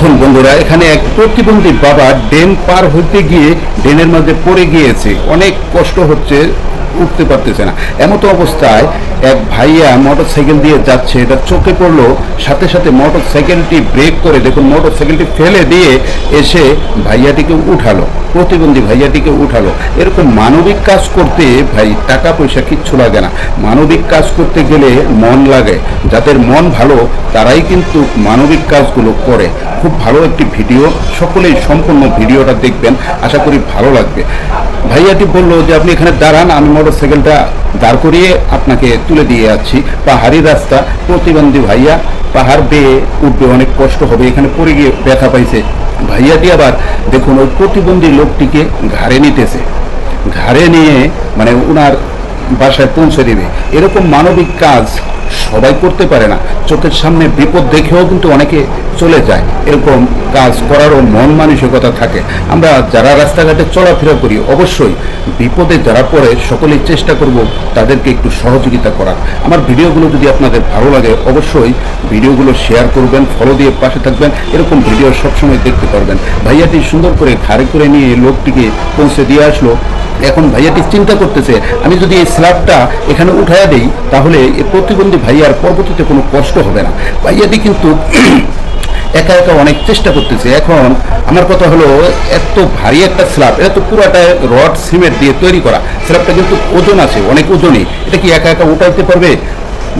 দেখুন বন্ধুরা, এখানে এক প্রতিবন্ধী বাবা ড্রেন পার হতে গিয়ে ড্রেনের মাঝে পড়ে গিয়েছে। অনেক কষ্ট হচ্ছে, উঠতে পারতেছে না। এমতো অবস্থায় এক ভাইয়া মোটর সাইকেল দিয়ে যাচ্ছে, এটা চোখে পড়লো। সাথে সাথে মোটর সাইকেলটি ব্রেক করে, দেখুন মোটর সাইকেলটি ফেলে দিয়ে এসে ভাইয়াটিকে উঠালো, প্রতিবন্ধী ভাইয়াটিকে উঠালো। এরকম মানবিক কাজ করতে ভাই টাকা পয়সা কিচ্ছু লাগে না। মানবিক কাজ করতে গেলে মন লাগে। যাদের মন ভালো তারাই কিন্তু মানবিক কাজগুলো করে। খুব ভালো একটি ভিডিও, সকলেই সম্পূর্ণ ভিডিওটা দেখবেন, আশা করি ভালো লাগবে। ভাইয়াটি বললো যে আপনি এখানে দাঁড়ান, আমি মোটর সাইকেলটা দাঁড় করিয়ে আপনাকে তুলে দিয়ে যাচ্ছি। পাহাড়ি রাস্তা, প্রতিবন্ধী ভাইয়া পাহাড় বেয়ে উঠবে, অনেক কষ্ট হবে। এখানে পড়ে গিয়ে ব্যথা পাইছে। ভাইয়াটি আবার দেখুন ওই প্রতিবন্ধী লোকটিকে ঘাড়ে নিতেছে, ঘাড়ে নিয়ে মানে ওনার বাসায় পৌঁছে দেবে। এরকম মানবিক কাজ সবাই করতে পারে না। চোখের সামনে বিপদ দেখেও কিন্তু অনেকে চলে যায়। এরকম কাজ করারও মন মানসিকতা থাকে। আমরা যারা রাস্তাঘাটে চলাফেরা করি, অবশ্যই বিপদে যারা পড়ে সকলেই চেষ্টা করব তাদেরকে একটু সহযোগিতা করার। আমার ভিডিওগুলো যদি আপনাদের ভালো লাগে অবশ্যই ভিডিওগুলো শেয়ার করবেন, ফলো দিয়ে পাশে থাকবেন। এরকম ভিডিও সবসময় দেখতে পারবেন। ভাইয়াটি সুন্দর করে ঘাড়ে করে নিয়ে লোকটিকে পৌঁছে দিয়ে আসলো। এখন ভাইয়াটি চিন্তা করতেছে, আমি যদি এই স্ল্যাবটা এখানে উঠাইয়া দেই তাহলে এই প্রতিবন্ধী ভাইয়ার পরবর্তীতে কোনো কষ্ট হবে না। ভাইয়াটি কিন্তু একা একা অনেক চেষ্টা করতেছে। এখন আমার কথা হলো, এত ভারী একটা স্ল্যাব, এটা তো পুরাটা রড সিমেন্ট দিয়ে তৈরি করা। স্ল্যাবটা কিন্তু ওজন আছে, অনেক ওজনই। এটা কি একা একা উঠাইতে পারবে?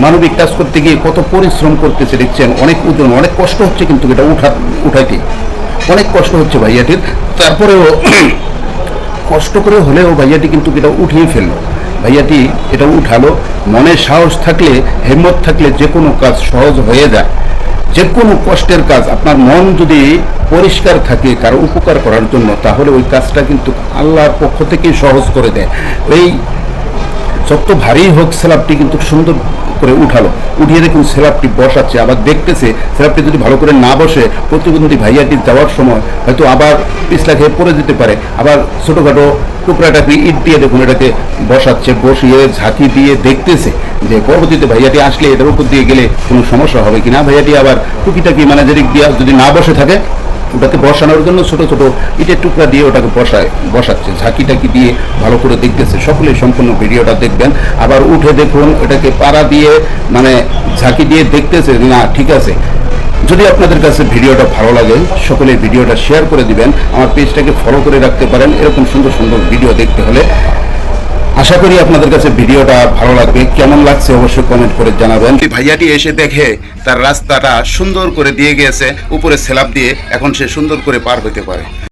মানবিক কাজ করতে গিয়ে কত পরিশ্রম করতেছে দেখছেন। অনেক ওজন, অনেক কষ্ট হচ্ছে কিন্তু এটা উঠাইতে অনেক কষ্ট হচ্ছে ভাইয়াটির। তারপরেও কষ্ট করে হলেও ভাইয়াটি কিন্তু এটা উঠিয়ে ফেললো। ভাইয়াটি এটা উঠালো। মনের সাহস থাকলে, হিম্মত থাকলে যে কোনো কাজ সহজ হয়ে যায়। যে কোনো কষ্টের কাজ, আপনার মন যদি পরিষ্কার থাকে কারো উপকার করার জন্য, তাহলে ওই কাজটা কিন্তু আল্লাহর পক্ষ থেকেই সহজ করে দেয়। এই যত ভারী হোক স্ল্যাবটি কিন্তু সুন্দর করে উঠালো। উঠিয়ে দেখুন স্ল্যাবটি বসাচ্ছে, আবার দেখতেছে স্ল্যাবটি যদি ভালো করে না বসে প্রতিবন্ধী ভাইয়াটি যাওয়ার সময় হয়তো আবার পিছলা খেয়ে পড়ে যেতে পারে। আবার ছোটোখাটো টুকরাটাকে ইট দিয়ে দেখুন এটাকে বসাচ্ছে, বসিয়ে ঝাঁকি দিয়ে দেখতেছে যে পরবর্তীতে ভাইয়াটি আসলে এটার উপর দিয়ে গেলে কোনো সমস্যা হবে কিনা। ভাইয়াটি আবার টুকিটাকি মানে দিয়ে যদি না বসে থাকে, ওটাকে বসানোর জন্য ছোট ছোট ইটের টুকরা দিয়ে ওটাকে বসাচ্ছে, ঝাঁকিটাকি দিয়ে ভালো করে দেখতেছে। সকলেই সম্পূর্ণ ভিডিওটা দেখবেন। আবার উঠে দেখুন এটাকে পাড়া দিয়ে মানে ঝাঁকি দিয়ে দেখতেছে না ঠিক আছে। যদি আপনাদের কাছে ভিডিওটা ভালো লাগে সকলে ভিডিওটা শেয়ার করে দিবেন। আমার পেজটাকে ফলো করে রাখতে পারেন এরকম সুন্দর সুন্দর ভিডিও দেখতে হলে। আশা করি আপনাদের কাছে ভিডিওটা ভালো লাগবে। কেমন লাগছে অবশ্যই কমেন্ট করে জানাবেন। ভাইয়াটি এসে দেখে তার রাস্তাটা সুন্দর করে দিয়ে গিয়েছে, উপরে স্ল্যাব দিয়ে, এখন সে সুন্দর করে পার হতে পারে।